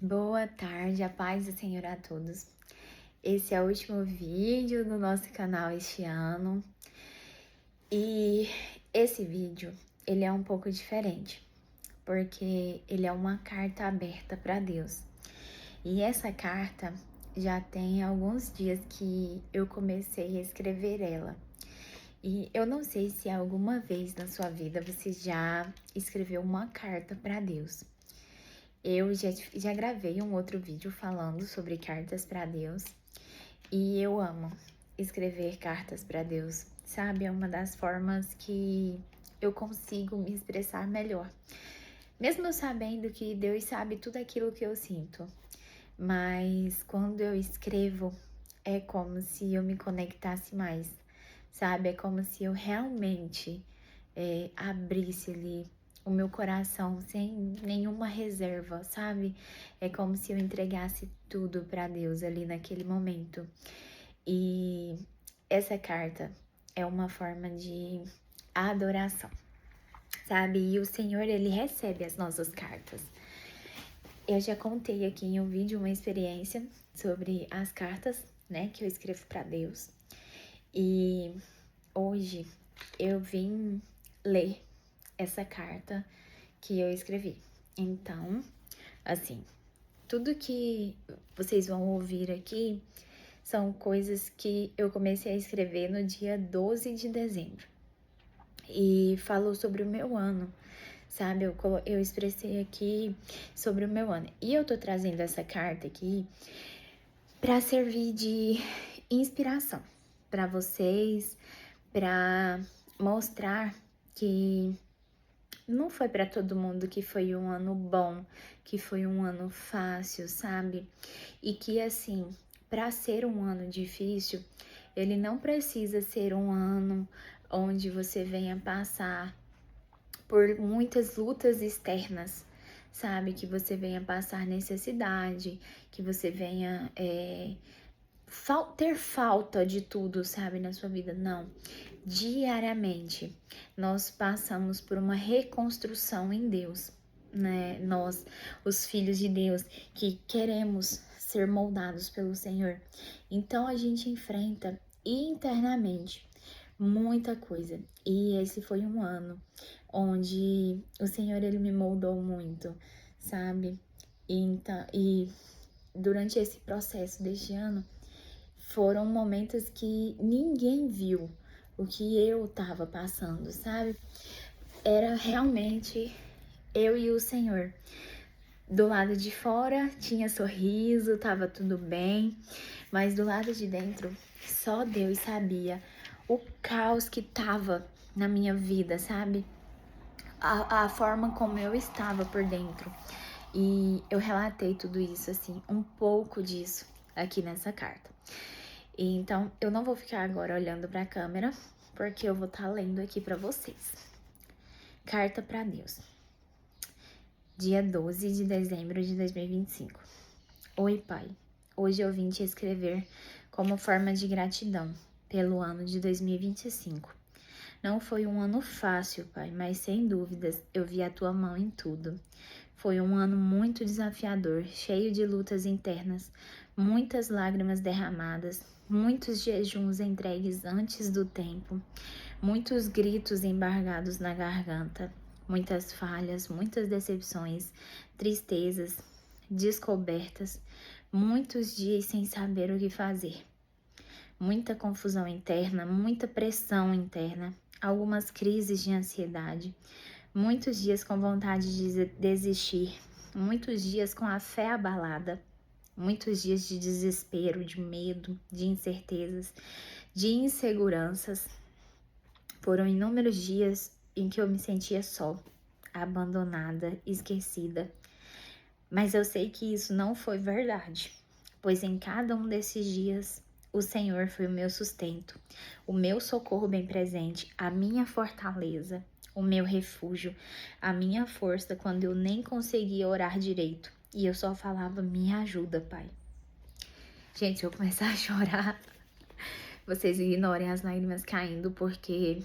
Boa tarde, a paz do Senhor a todos. Esse é o último vídeo do nosso canal este ano e esse vídeo ele é um pouco diferente, porque ele é uma carta aberta para Deus. E essa carta já tem alguns dias que eu comecei a escrever ela. E eu não sei se alguma vez na sua vida você já escreveu uma carta para Deus. Eu já gravei um outro vídeo falando sobre cartas para Deus e eu amo escrever cartas para Deus, sabe? É uma das formas que eu consigo me expressar melhor. Mesmo sabendo que Deus sabe tudo aquilo que eu sinto, mas quando eu escrevo é como se eu me conectasse mais, sabe? É como se eu realmente abrisse ali o meu coração sem nenhuma reserva, sabe? É como se eu entregasse tudo para Deus ali naquele momento. E essa carta é uma forma de adoração, sabe? E o Senhor, ele recebe as nossas cartas. Eu já contei aqui em um vídeo uma experiência sobre as cartas, né, que eu escrevo para Deus. E hoje eu vim ler essa carta que eu escrevi. Então, assim, tudo que vocês vão ouvir aqui são coisas que eu comecei a escrever no dia 12 de dezembro. E falou sobre o meu ano, sabe? Eu expressei aqui sobre o meu ano. E eu tô trazendo essa carta aqui para servir de inspiração para vocês, para mostrar que não foi para todo mundo que foi um ano bom, que foi um ano fácil, sabe? E que assim, para ser um ano difícil, ele não precisa ser um ano onde você venha passar por muitas lutas externas, sabe? Que você venha passar necessidade, que você venha ter falta de tudo, sabe, na sua vida. Não. Diariamente, nós passamos por uma reconstrução em Deus, né? Nós, os filhos de Deus, que queremos ser moldados pelo Senhor. Então, a gente enfrenta internamente muita coisa. E esse foi um ano onde o Senhor, ele me moldou muito, sabe? E durante esse processo deste ano, foram momentos que ninguém viu o que eu tava passando, sabe? Era realmente eu e o Senhor. Do lado de fora tinha sorriso, tava tudo bem, mas do lado de dentro só Deus sabia o caos que tava na minha vida, sabe? A forma como eu estava por dentro. E eu relatei tudo isso, assim, um pouco disso aqui nessa carta. E então, eu não vou ficar agora olhando para a câmera, porque eu vou estar lendo aqui para vocês. Carta para Deus. Dia 12 de dezembro de 2025. Oi, Pai. Hoje eu vim te escrever como forma de gratidão pelo ano de 2025. Não foi um ano fácil, Pai, mas sem dúvidas eu vi a tua mão em tudo. Foi um ano muito desafiador, cheio de lutas internas, muitas lágrimas derramadas, muitos jejuns entregues antes do tempo, muitos gritos embargados na garganta, muitas falhas, muitas decepções, tristezas, descobertas, muitos dias sem saber o que fazer. Muita confusão interna, muita pressão interna, algumas crises de ansiedade, muitos dias com vontade de desistir, muitos dias com a fé abalada, muitos dias de desespero, de medo, de incertezas, de inseguranças. Foram inúmeros dias em que eu me sentia só, abandonada, esquecida. Mas eu sei que isso não foi verdade, pois em cada um desses dias o Senhor foi o meu sustento, o meu socorro bem presente, a minha fortaleza, o meu refúgio, a minha força quando eu nem conseguia orar direito e eu só falava: me ajuda, Pai. Gente, se eu começar a chorar, vocês ignorem as lágrimas caindo, porque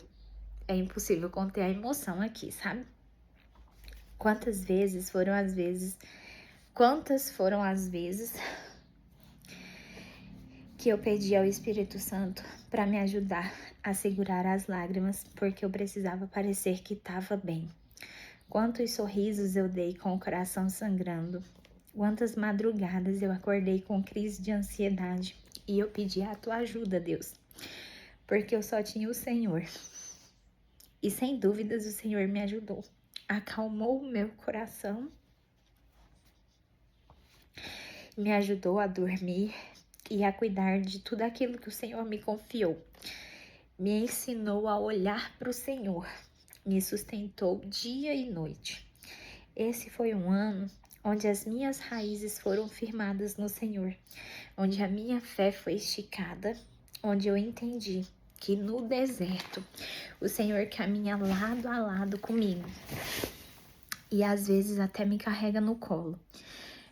é impossível conter a emoção aqui, sabe? Quantas vezes foram as vezes Quantas foram as vezes que eu pedi ao Espírito Santo para me ajudar a segurar as lágrimas, porque eu precisava parecer que estava bem. Quantos sorrisos eu dei com o coração sangrando. Quantas madrugadas eu acordei com crise de ansiedade e eu pedi a tua ajuda, Deus, porque eu só tinha o Senhor. E sem dúvidas o Senhor me ajudou. Acalmou o meu coração, me ajudou a dormir e a cuidar de tudo aquilo que o Senhor me confiou. Me ensinou a olhar para o Senhor, me sustentou dia e noite. Esse foi um ano onde as minhas raízes foram firmadas no Senhor, onde a minha fé foi esticada, onde eu entendi que no deserto o Senhor caminha lado a lado comigo e às vezes até me carrega no colo.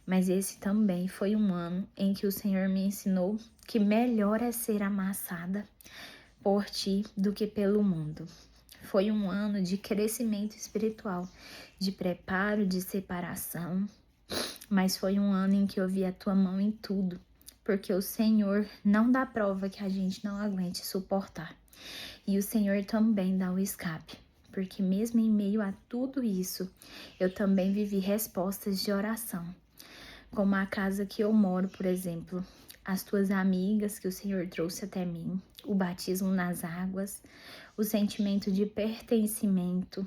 Mas esse também foi um ano em que o Senhor me ensinou que melhor é ser amassada por ti do que pelo mundo. Foi um ano de crescimento espiritual, de preparo, de separação, mas foi um ano em que eu vi a tua mão em tudo, porque o Senhor não dá prova que a gente não aguente suportar. E o Senhor também dá o escape, porque mesmo em meio a tudo isso, eu também vivi respostas de oração. Como a casa que eu moro, por exemplo, as tuas amigas que o Senhor trouxe até mim, o batismo nas águas, o sentimento de pertencimento,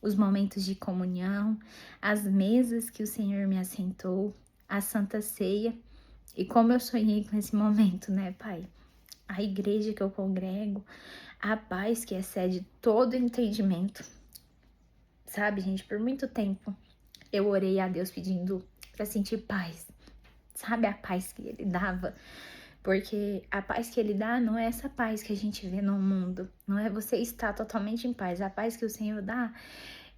os momentos de comunhão, as mesas que o Senhor me assentou, a Santa Ceia. E como eu sonhei com esse momento, né, Pai? A igreja que eu congrego, a paz que excede todo entendimento. Sabe, gente, por muito tempo eu orei a Deus pedindo para sentir paz. Sabe a paz que ele dava? Porque a paz que ele dá não é essa paz que a gente vê no mundo. Não é você estar totalmente em paz. A paz que o Senhor dá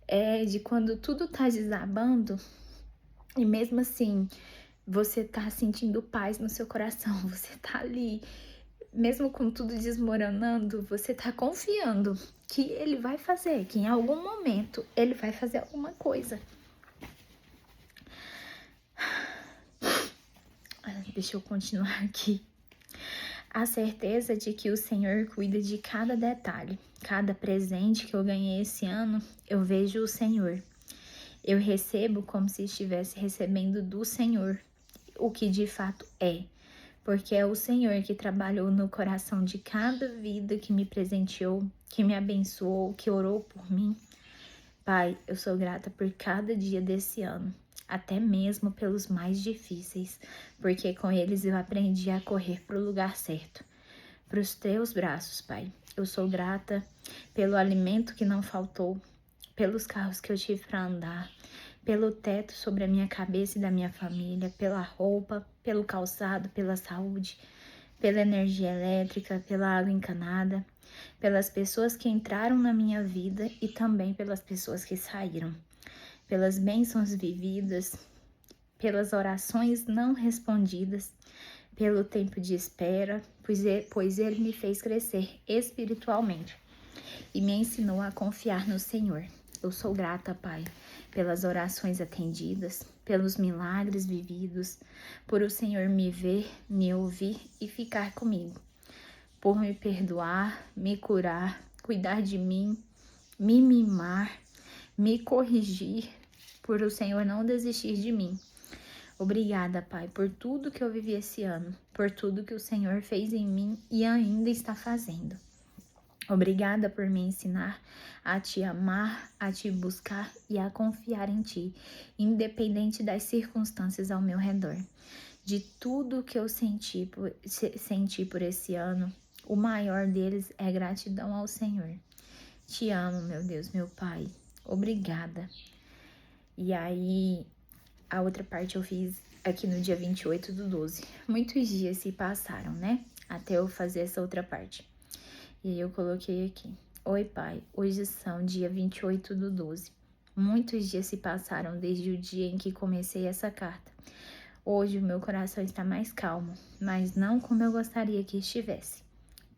é de quando tudo tá desabando e mesmo assim você tá sentindo paz no seu coração. Você tá ali, mesmo com tudo desmoronando, você tá confiando que ele vai fazer, que em algum momento ele vai fazer alguma coisa. Deixa eu continuar aqui. A certeza de que o Senhor cuida de cada detalhe. Cada presente que eu ganhei esse ano, eu vejo o Senhor. Eu recebo como se estivesse recebendo do Senhor, o que de fato é. Porque é o Senhor que trabalhou no coração de cada vida que me presenteou, que me abençoou, que orou por mim. Pai, eu sou grata por cada dia desse ano, até mesmo pelos mais difíceis, porque com eles eu aprendi a correr para o lugar certo, para os teus braços, Pai. Eu sou grata pelo alimento que não faltou, pelos carros que eu tive para andar, pelo teto sobre a minha cabeça e da minha família, pela roupa, pelo calçado, pela saúde, pela energia elétrica, pela água encanada, pelas pessoas que entraram na minha vida e também pelas pessoas que saíram, pelas bênçãos vividas, pelas orações não respondidas, pelo tempo de espera, pois ele me fez crescer espiritualmente e me ensinou a confiar no Senhor. Eu sou grata, Pai, pelas orações atendidas, pelos milagres vividos, por o Senhor me ver, me ouvir e ficar comigo, por me perdoar, me curar, cuidar de mim, me mimar, me corrigir, por o Senhor não desistir de mim. Obrigada, Pai, por tudo que eu vivi esse ano, por tudo que o Senhor fez em mim e ainda está fazendo. Obrigada por me ensinar a te amar, a te buscar e a confiar em ti, independente das circunstâncias ao meu redor. De tudo que eu senti por esse ano, o maior deles é gratidão ao Senhor. Te amo, meu Deus, meu Pai. Obrigada. E aí, a outra parte eu fiz aqui no dia 28/12. Muitos dias se passaram, né? Até eu fazer essa outra parte. E aí eu coloquei aqui. Oi, Pai. Hoje são dia 28/12. Muitos dias se passaram desde o dia em que comecei essa carta. Hoje o meu coração está mais calmo, mas não como eu gostaria que estivesse.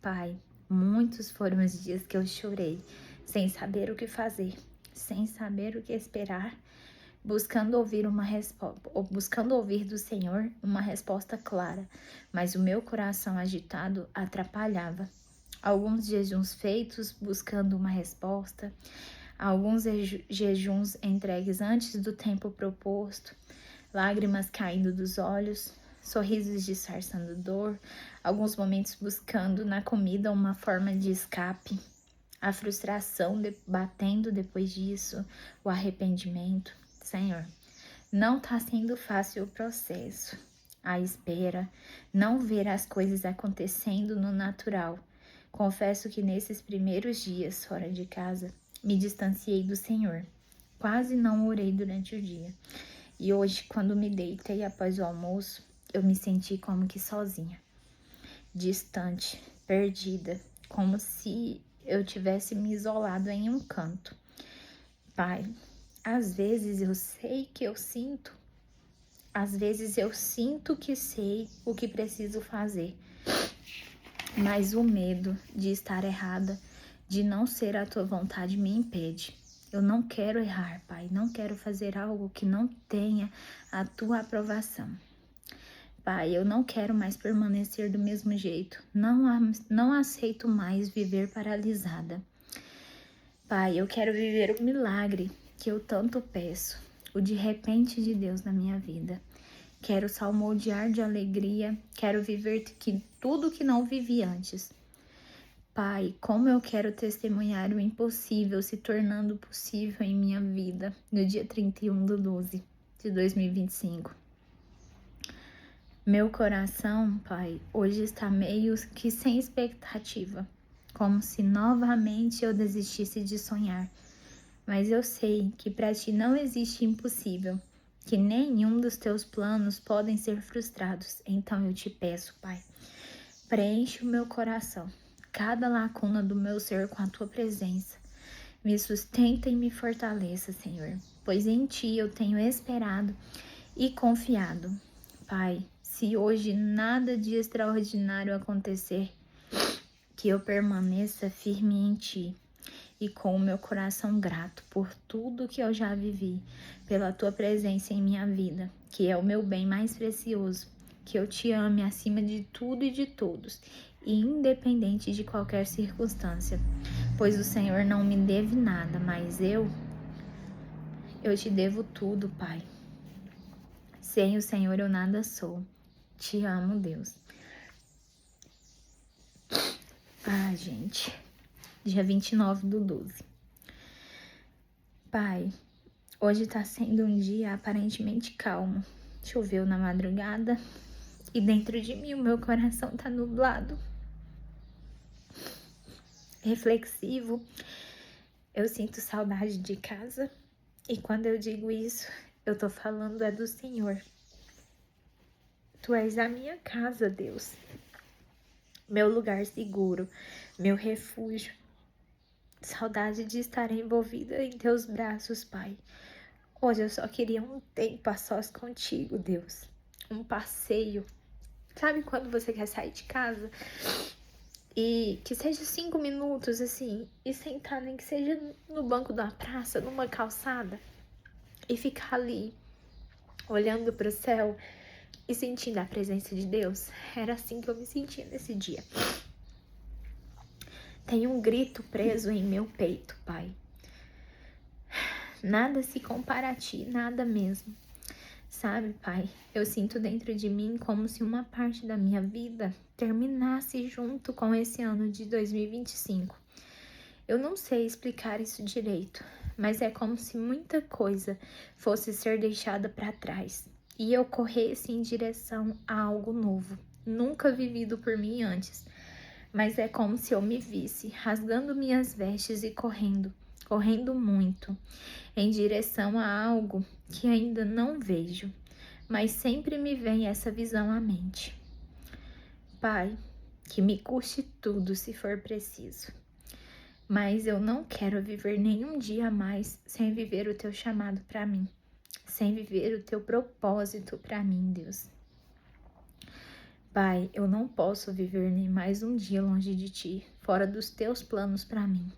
Pai, muitos foram os dias que eu chorei, sem saber o que fazer, sem saber o que esperar, buscando ouvir do Senhor uma resposta clara, mas o meu coração agitado atrapalhava. Alguns jejuns feitos buscando uma resposta, alguns jejuns entregues antes do tempo proposto, lágrimas caindo dos olhos, sorrisos disfarçando dor, alguns momentos buscando na comida uma forma de escape, a frustração batendo depois disso, o arrependimento. Senhor, não está sendo fácil o processo, a espera, não ver as coisas acontecendo no natural. Confesso que nesses primeiros dias fora de casa, me distanciei do Senhor. Quase não orei durante o dia. E hoje, quando me deitei após o almoço, eu me senti como que sozinha, distante, perdida, como se eu tivesse me isolado em um canto. Pai, às vezes eu sei que eu sinto, às vezes eu sinto que sei o que preciso fazer, mas o medo de estar errada, de não ser a tua vontade, me impede. Eu não quero errar, Pai, não quero fazer algo que não tenha a tua aprovação. Pai, eu não quero mais permanecer do mesmo jeito, não aceito mais viver paralisada. Pai, eu quero viver o milagre que eu tanto peço, o de repente de Deus na minha vida. Quero salmodiar de alegria, quero viver tudo que não vivi antes. Pai, como eu quero testemunhar o impossível se tornando possível em minha vida no dia 31/12 de 2025. Meu coração, Pai, hoje está meio que sem expectativa, como se novamente eu desistisse de sonhar. Mas eu sei que para ti não existe impossível, que nenhum dos teus planos podem ser frustrados. Então eu te peço, Pai, preenche o meu coração, cada lacuna do meu ser com a tua presença. Me sustenta e me fortaleça, Senhor, pois em ti eu tenho esperado e confiado. Pai, se hoje nada de extraordinário acontecer, que eu permaneça firme em ti e com o meu coração grato por tudo que eu já vivi, pela tua presença em minha vida, que é o meu bem mais precioso, que eu te ame acima de tudo e de todos, e independente de qualquer circunstância, pois o Senhor não me deve nada, mas eu te devo tudo, Pai. Sem o Senhor eu nada sou. Te amo, Deus. Gente, dia 29/12. Pai, hoje tá sendo um dia aparentemente calmo. Choveu na madrugada e dentro de mim o meu coração tá nublado, reflexivo. Eu sinto saudade de casa e quando eu digo isso, eu tô falando do Senhor. Tu és a minha casa, Deus, meu lugar seguro, meu refúgio. Saudade de estar envolvida em teus braços, Pai. Hoje eu só queria um tempo a sós contigo, Deus. Um passeio. Sabe quando você quer sair de casa? E que seja 5 minutos, assim, e sentar, nem que seja no banco da praça, numa calçada, e ficar ali, olhando para o céu e sentindo a presença de Deus. Era assim que eu me sentia nesse dia. Tem um grito preso em meu peito, Pai. Nada se compara a ti, nada mesmo. Sabe, Pai, eu sinto dentro de mim como se uma parte da minha vida terminasse junto com esse ano de 2025. Eu não sei explicar isso direito, mas é como se muita coisa fosse ser deixada para trás e eu corresse em direção a algo novo, nunca vivido por mim antes. Mas é como se eu me visse rasgando minhas vestes e correndo muito, em direção a algo que ainda não vejo, mas sempre me vem essa visão à mente. Pai, que me custe tudo se for preciso, mas eu não quero viver nenhum dia a mais sem viver o teu chamado para mim, sem viver o teu propósito para mim, Deus. Pai, eu não posso viver nem mais um dia longe de ti, fora dos teus planos para mim.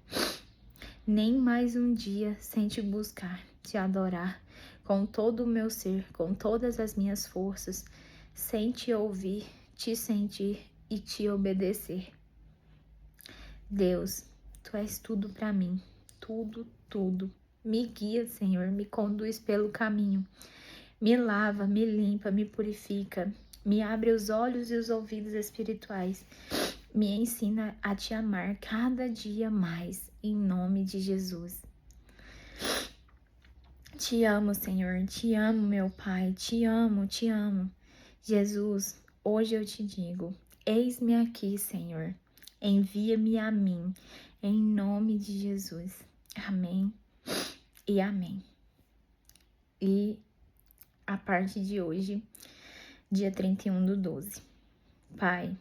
Nem mais um dia sem te buscar, te adorar, com todo o meu ser, com todas as minhas forças, sem te ouvir, te sentir e te obedecer. Deus, tu és tudo para mim, tudo, tudo. Me guia, Senhor, me conduz pelo caminho. Me lava, me limpa, me purifica. Me abre os olhos e os ouvidos espirituais. Me ensina a te amar cada dia mais, em nome de Jesus. Te amo, Senhor, te amo, meu Pai, te amo, te amo. Jesus, hoje eu te digo, eis-me aqui, Senhor. Envia-me a mim, em nome de Jesus. Amém e amém. E a parte de hoje, dia 31/12. Pai,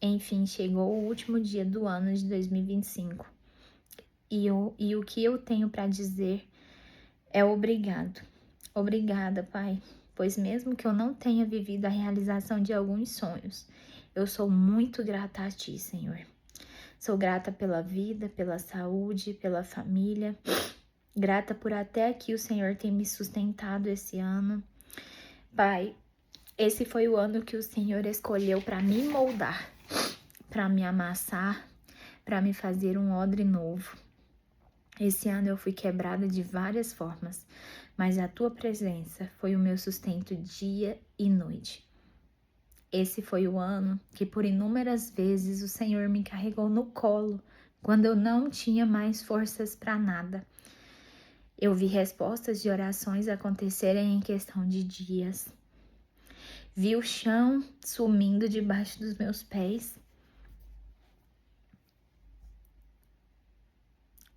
enfim, chegou o último dia do ano de 2025. E o que eu tenho para dizer é obrigado. Obrigada, Pai, pois mesmo que eu não tenha vivido a realização de alguns sonhos, eu sou muito grata a Ti, Senhor. Sou grata pela vida, pela saúde, pela família. Grata por até aqui o Senhor ter me sustentado esse ano. Pai, esse foi o ano que o Senhor escolheu para me moldar, para me amassar, para me fazer um odre novo. Esse ano eu fui quebrada de várias formas, mas a Tua presença foi o meu sustento dia e noite. Esse foi o ano que por inúmeras vezes o Senhor me carregou no colo, quando eu não tinha mais forças para nada. Eu vi respostas de orações acontecerem em questão de dias. Vi o chão sumindo debaixo dos meus pés.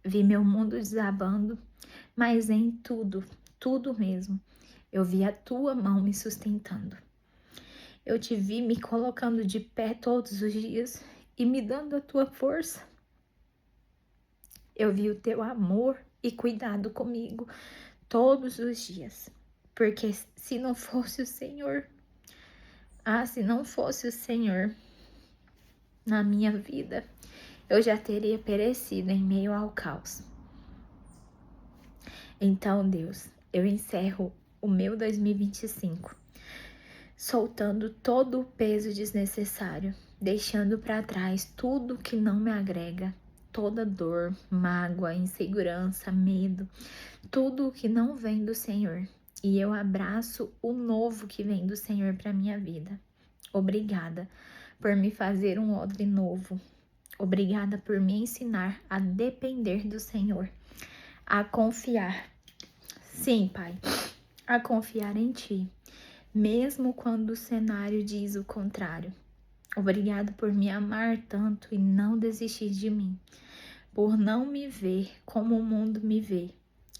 Vi meu mundo desabando, mas em tudo, tudo mesmo, eu vi a Tua mão me sustentando. Eu te vi me colocando de pé todos os dias e me dando a Tua força. Eu vi o Teu amor e cuidado comigo todos os dias. Porque se não fosse o Senhor, se não fosse o Senhor na minha vida, eu já teria perecido em meio ao caos. Então, Deus, eu encerro o meu 2025, soltando todo o peso desnecessário, deixando para trás tudo que não me agrega, toda dor, mágoa, insegurança, medo, tudo que não vem do Senhor. E eu abraço o novo que vem do Senhor para minha vida. Obrigada por me fazer um odre novo. Obrigada por me ensinar a depender do Senhor, a confiar. Sim, Pai, a confiar em Ti, mesmo quando o cenário diz o contrário. Obrigado por me amar tanto e não desistir de mim, por não me ver como o mundo me vê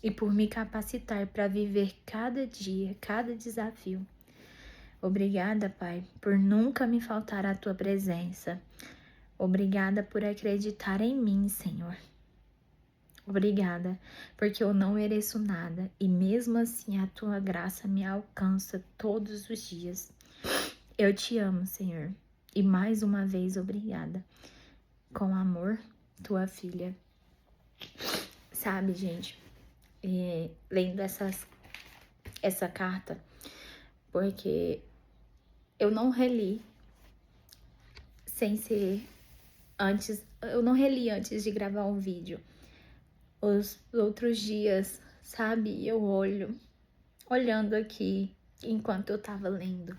e por me capacitar para viver cada dia, cada desafio. Obrigada, Pai, por nunca me faltar a Tua presença. Obrigada por acreditar em mim, Senhor. Obrigada, porque eu não mereço nada e mesmo assim a Tua graça me alcança todos os dias. Eu te amo, Senhor, e mais uma vez obrigada. Com amor, Tua filha. Sabe, gente, lendo essa carta, porque eu não reli eu não reli antes de gravar um vídeo. Os outros dias, sabe, eu olhando aqui enquanto eu tava lendo,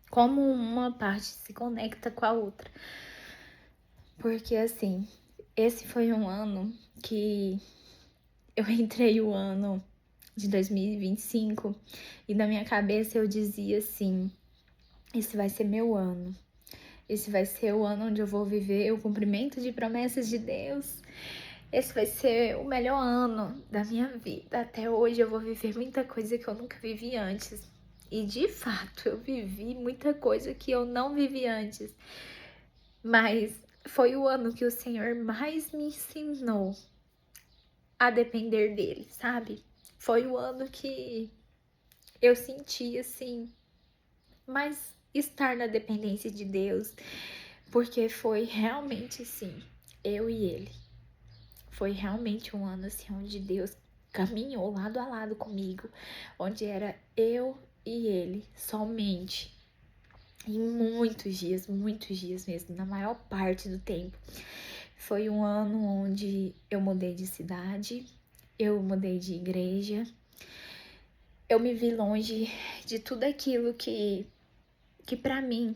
como uma parte se conecta com a outra. Porque assim, esse foi um ano que eu entrei o ano de 2025 e na minha cabeça eu dizia assim: esse vai ser meu ano. Esse vai ser o ano onde eu vou viver o cumprimento de promessas de Deus. Esse vai ser o melhor ano da minha vida. Até hoje eu vou viver muita coisa que eu nunca vivi antes. E de fato, eu vivi muita coisa que eu não vivi antes. Mas foi o ano que o Senhor mais me ensinou a depender dele, sabe? Foi o ano que eu senti assim, mais estar na dependência de Deus. Porque foi realmente assim, eu e ele. Foi realmente um ano assim onde Deus caminhou lado a lado comigo, onde era eu e ele somente. Em muitos dias mesmo, na maior parte do tempo. Foi um ano onde eu mudei de cidade, eu mudei de igreja, eu me vi longe de tudo aquilo que para mim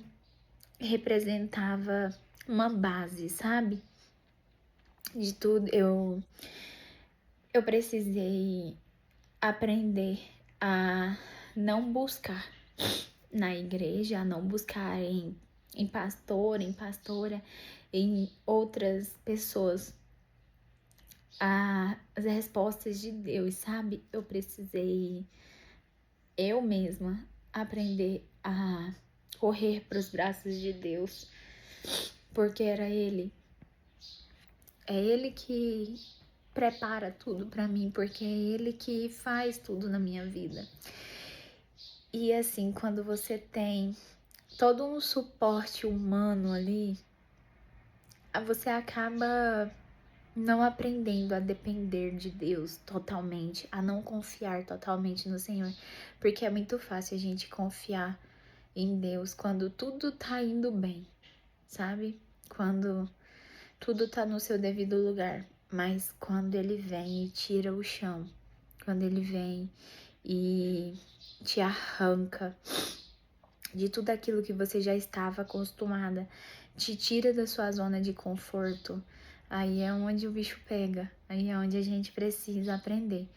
representava uma base, sabe? De tudo, eu precisei aprender a não buscar na igreja, a não buscar em pastor, em pastora, em outras pessoas as respostas de Deus, sabe? Eu precisei eu mesma aprender a correr para os braços de Deus, porque era Ele. É Ele que prepara tudo para mim, porque é Ele que faz tudo na minha vida. E assim, quando você tem todo um suporte humano ali, você acaba não aprendendo a depender de Deus totalmente, a não confiar totalmente no Senhor, porque é muito fácil a gente confiar em Deus quando tudo tá indo bem, sabe? Quando tudo tá no seu devido lugar, mas quando Ele vem e tira o chão, quando Ele vem e te arranca de tudo aquilo que você já estava acostumada, te tira da sua zona de conforto, aí é onde o bicho pega, aí é onde a gente precisa aprender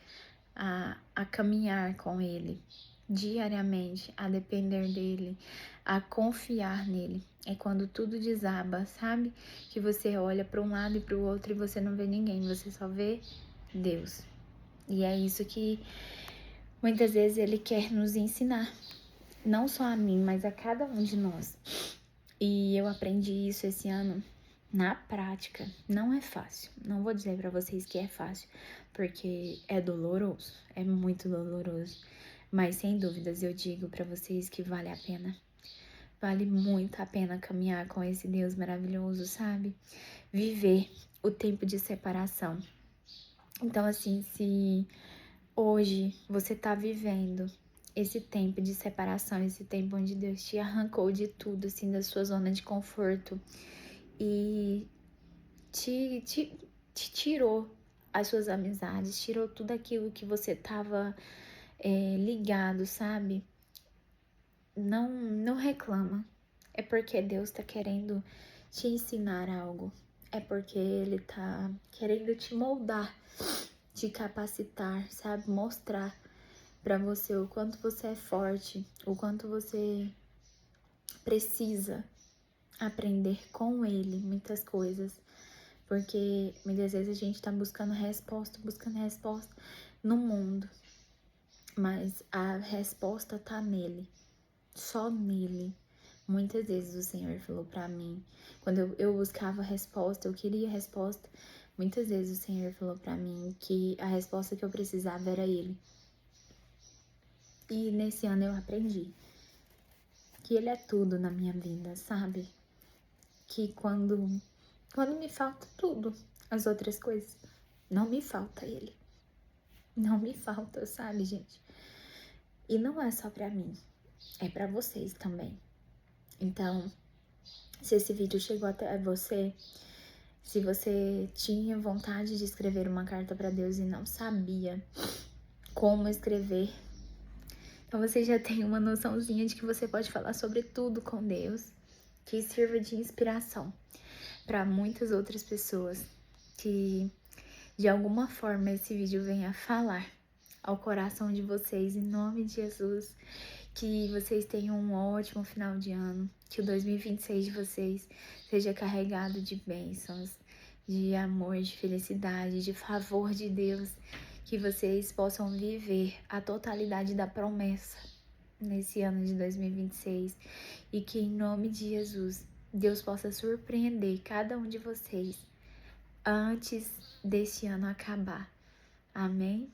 a caminhar com Ele diariamente, a depender dEle, a confiar nele. É quando tudo desaba, sabe? Que você olha para um lado e para o outro e você não vê ninguém, você só vê Deus. E é isso que muitas vezes Ele quer nos ensinar. Não só a mim, mas a cada um de nós. E eu aprendi isso esse ano na prática. Não é fácil. Não vou dizer pra vocês que é fácil, porque é doloroso. É muito doloroso. Mas sem dúvidas eu digo pra vocês que vale a pena. Vale muito a pena caminhar com esse Deus maravilhoso, sabe? Viver o tempo de separação. Então, assim, se hoje você tá vivendo esse tempo de separação, esse tempo onde Deus te arrancou de tudo, assim, da sua zona de conforto e te tirou as suas amizades, tirou tudo aquilo que você tava ligado, sabe? Não reclama. É porque Deus tá querendo te ensinar algo. É porque Ele tá querendo te moldar, te capacitar, sabe? Mostrar para você o quanto você é forte, o quanto você precisa aprender com Ele muitas coisas, porque muitas vezes a gente tá buscando resposta no mundo, mas a resposta tá nele, só nele. Muitas vezes o Senhor falou para mim, quando eu buscava resposta, eu queria resposta, muitas vezes o Senhor falou para mim que a resposta que eu precisava era Ele. E nesse ano eu aprendi que Ele é tudo na minha vida, sabe? Que quando me falta tudo, as outras coisas, não me falta Ele. Não me falta, sabe, gente? E não é só pra mim, é pra vocês também. Então, se esse vídeo chegou até você, se você tinha vontade de escrever uma carta pra Deus e não sabia como escrever, então você já tem uma noçãozinha de que você pode falar sobre tudo com Deus, que sirva de inspiração para muitas outras pessoas, que de alguma forma esse vídeo venha falar ao coração de vocês, em nome de Jesus, que vocês tenham um ótimo final de ano, que o 2026 de vocês seja carregado de bênçãos, de amor, de felicidade, de favor de Deus, que vocês possam viver a totalidade da promessa nesse ano de 2026 e que em nome de Jesus Deus possa surpreender cada um de vocês antes desse ano acabar. Amém?